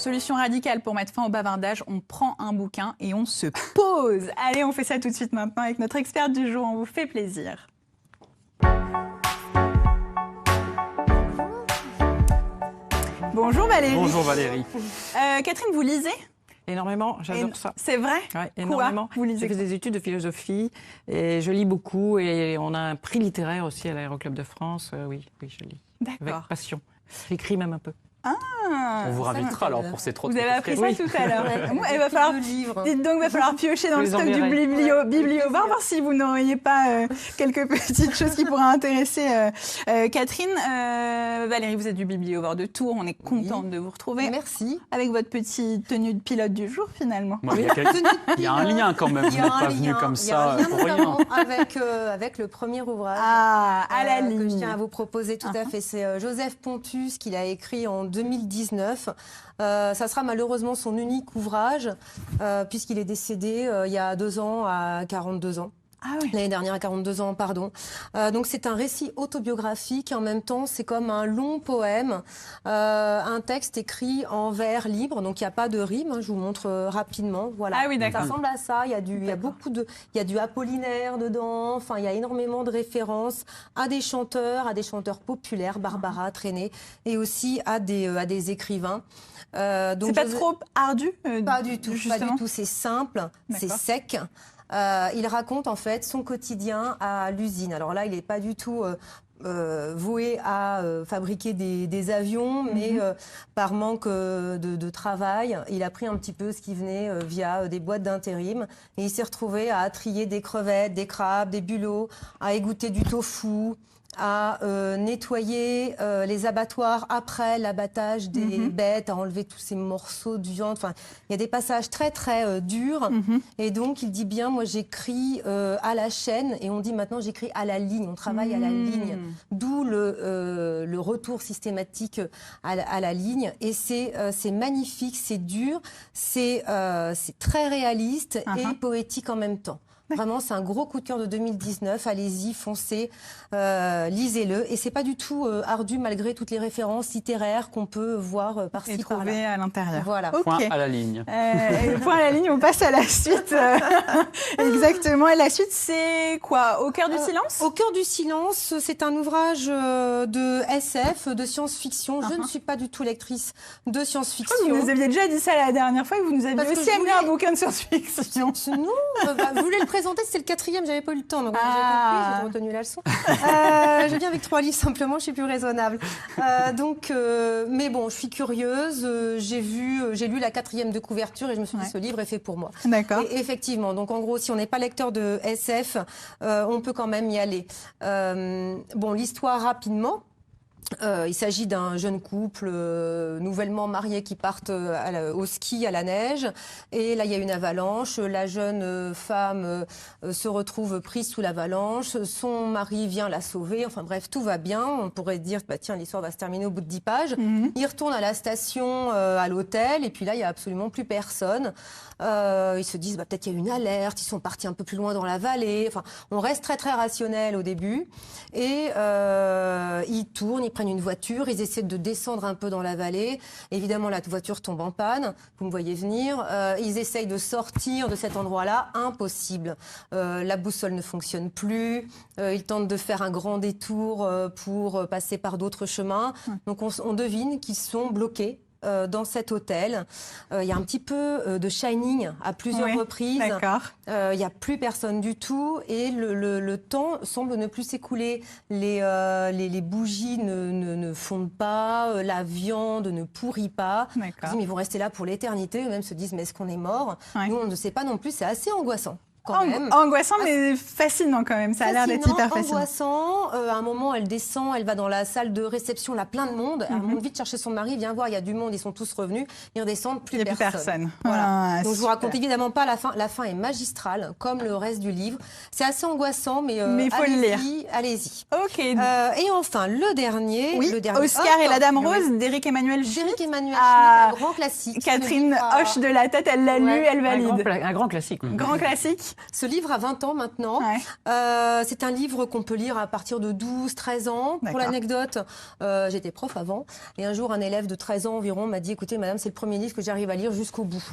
Solution radicale pour mettre fin au bavardage, on prend un bouquin et on se pose. Allez, on fait ça tout de suite maintenant avec notre experte du jour, on vous fait plaisir. Bonjour Valérie. Bonjour Valérie. Catherine, vous lisez ? Énormément, j'adore ça. C'est vrai ? Ouais, énormément. Quoi vous lisez ? J'ai fait des études de philosophie et je lis beaucoup et on a un prix littéraire aussi à l'Aéroclub de France. Oui, je lis. D'accord. Avec passion. J'écris même un peu. On vous réinvitera alors pour ces trop. Vous avez appris ça tout à l'heure. Il va falloir, dites donc, va falloir piocher dans le stock du bibliobar, voir si vous n'auriez pas quelques petites choses qui pourraient intéresser Catherine. Valérie, vous êtes du bibliobar de Tours. On est contente de vous retrouver. Merci. Avec votre petite tenue de pilote du jour, finalement. Moi, il y a un lien quand même. Vous n'êtes pas venu comme ça pour rien. Avec le premier ouvrage à la ligne. Que je tiens à vous proposer tout à fait. C'est Joseph Pontus qui l'a écrit en 2019. Ça sera malheureusement son unique ouvrage puisqu'il est décédé il y a 2 ans à 42 ans. Ah oui. L'année dernière à 42 ans, pardon. Donc c'est un récit autobiographique et en même temps c'est comme un long poème, un texte écrit en vers libre, donc il n'y a pas de rime, je vous montre rapidement. Voilà. Ah oui, d'accord. Ça ressemble à ça, il y a du Apollinaire dedans, enfin il y a énormément de références à des chanteurs populaires, Barbara Traîné, et aussi à des écrivains. C'est pas trop ardu Pas du tout, c'est simple, c'est D'accord. sec. Il raconte en fait son quotidien à l'usine. Alors là, il n'est pas du tout voué à fabriquer des avions, mais par manque de travail, il a pris un petit peu ce qui venait via des boîtes d'intérim et il s'est retrouvé à trier des crevettes, des crabes, des bulots, à égoutter du tofu, à nettoyer les abattoirs après l'abattage des bêtes, à enlever tous ces morceaux de viande. Enfin, il y a des passages très très durs. Et donc, il dit bien, moi j'écris à la chaîne et on dit maintenant j'écris à la ligne. On travaille à la ligne. D'où le retour systématique à la ligne. Et c'est magnifique, c'est dur, c'est très réaliste et poétique en même temps. Vraiment, c'est un gros coup de cœur de 2019. Allez-y, foncez, lisez-le. Et c'est pas du tout ardu malgré toutes les références littéraires qu'on peut voir par-ci, et par-là. trouver à l'intérieur. Voilà. Okay. Point à la ligne. Point à la ligne, on passe à la suite. Exactement. Et la suite, c'est quoi ? Au cœur du silence ? Au cœur du silence, c'est un ouvrage de SF, de science-fiction. Je ne suis pas du tout lectrice de science-fiction. Vous nous aviez déjà dit ça la dernière fois et vous nous aviez aussi amené un bouquin de science-fiction. Non, vous voulez le présenter, c'était le 4e, j'avais pas eu le temps, donc j'ai compris, j'ai retenu la leçon. Je viens avec 3 livres simplement, je suis plus raisonnable. Mais bon, je suis curieuse, j'ai lu la 4e de couverture et je me suis dit ce livre est fait pour moi. D'accord. Et effectivement, donc en gros, si on n'est pas lecteur de SF, on peut quand même y aller. L'histoire rapidement. Il s'agit d'un jeune couple nouvellement marié qui partent au ski à la neige et là il y a une avalanche, la jeune femme se retrouve prise sous l'avalanche, son mari vient la sauver, enfin bref tout va bien, on pourrait dire tiens l'histoire va se terminer au bout de 10 pages. Il retourne à la station, à l'hôtel et puis là il y a absolument plus personne. Ils se disent peut-être qu'il y a une alerte, ils sont partis un peu plus loin dans la vallée, enfin on reste très très rationnel au début et ils tournent, ils prennent une voiture, ils essaient de descendre un peu dans la vallée. Évidemment, la voiture tombe en panne. Vous me voyez venir. Ils essayent de sortir de cet endroit-là. Impossible. La boussole ne fonctionne plus. Ils tentent de faire un grand détour pour passer par d'autres chemins. Donc, on devine qu'ils sont bloqués dans cet hôtel. Il y a un petit peu de Shining à plusieurs reprises. D'accord. Il n'y a plus personne du tout et le temps semble ne plus s'écouler. Les bougies ne fondent pas, la viande ne pourrit pas. Ils se disent, mais ils vont rester là pour l'éternité. Eux-mêmes se disent, mais est-ce qu'on est mort ? Nous, on ne sait pas non plus. C'est assez angoissant. Angoissant, mais fascinant quand même. Ça a l'air d'être hyper fascinant. Angoissant. À un moment, elle descend, elle va dans la salle de réception, là, plein de monde. Elle monte vite chercher son mari, viens voir, il y a du monde, ils sont tous revenus. Ils redescendent, plus personne. Voilà. Donc, je vous raconte évidemment pas la fin. La fin est magistrale, comme le reste du livre. C'est assez angoissant, mais il faut le lire. Allez-y. Ok. Et enfin, le dernier. Oscar et la Dame Rose d'Éric Emmanuel Schmitt. Éric Emmanuel Schmitt, un grand classique. Catherine hoche de la tête, elle l'a lu, elle valide. Un grand classique. Grand classique. Ce livre a 20 ans maintenant. Ouais. C'est un livre qu'on peut lire à partir de 12, 13 ans. D'accord. Pour l'anecdote, j'étais prof avant. Et un jour, un élève de 13 ans environ m'a dit, écoutez, madame, c'est le premier livre que j'arrive à lire jusqu'au bout.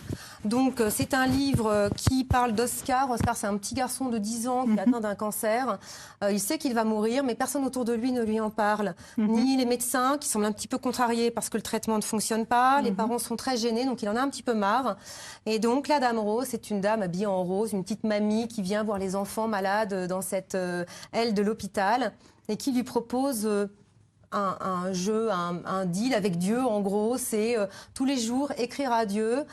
Donc, c'est un livre qui parle d'Oscar. Oscar, c'est un petit garçon de 10 ans qui est atteint d'un cancer. Il sait qu'il va mourir, mais personne autour de lui ne lui en parle. Ni les médecins, qui semblent un petit peu contrariés parce que le traitement ne fonctionne pas. Les parents sont très gênés, donc il en a un petit peu marre. Et donc, la Dame Rose, c'est une dame habillée en rose, une petite mamie qui vient voir les enfants malades dans cette aile de l'hôpital et qui lui propose un jeu, un deal avec Dieu. En gros, c'est tous les jours écrire à Dieu,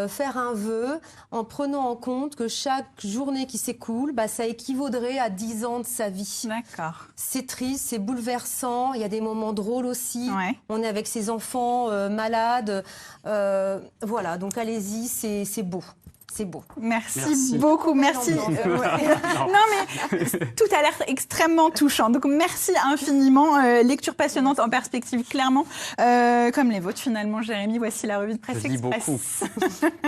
faire un vœu en prenant en compte que chaque journée qui s'écoule, ça équivaudrait à 10 ans de sa vie. D'accord. C'est triste, c'est bouleversant, il y a des moments drôles aussi. Ouais. On est avec ses enfants malades. Voilà, donc allez-y, c'est beau. C'est beau. Merci beaucoup, merci. Non, mais tout a l'air extrêmement touchant. Donc, merci infiniment. Lecture passionnante en perspective, clairement, comme les vôtres, finalement, Jérémy. Voici la revue de presse Je lis Express. beaucoup.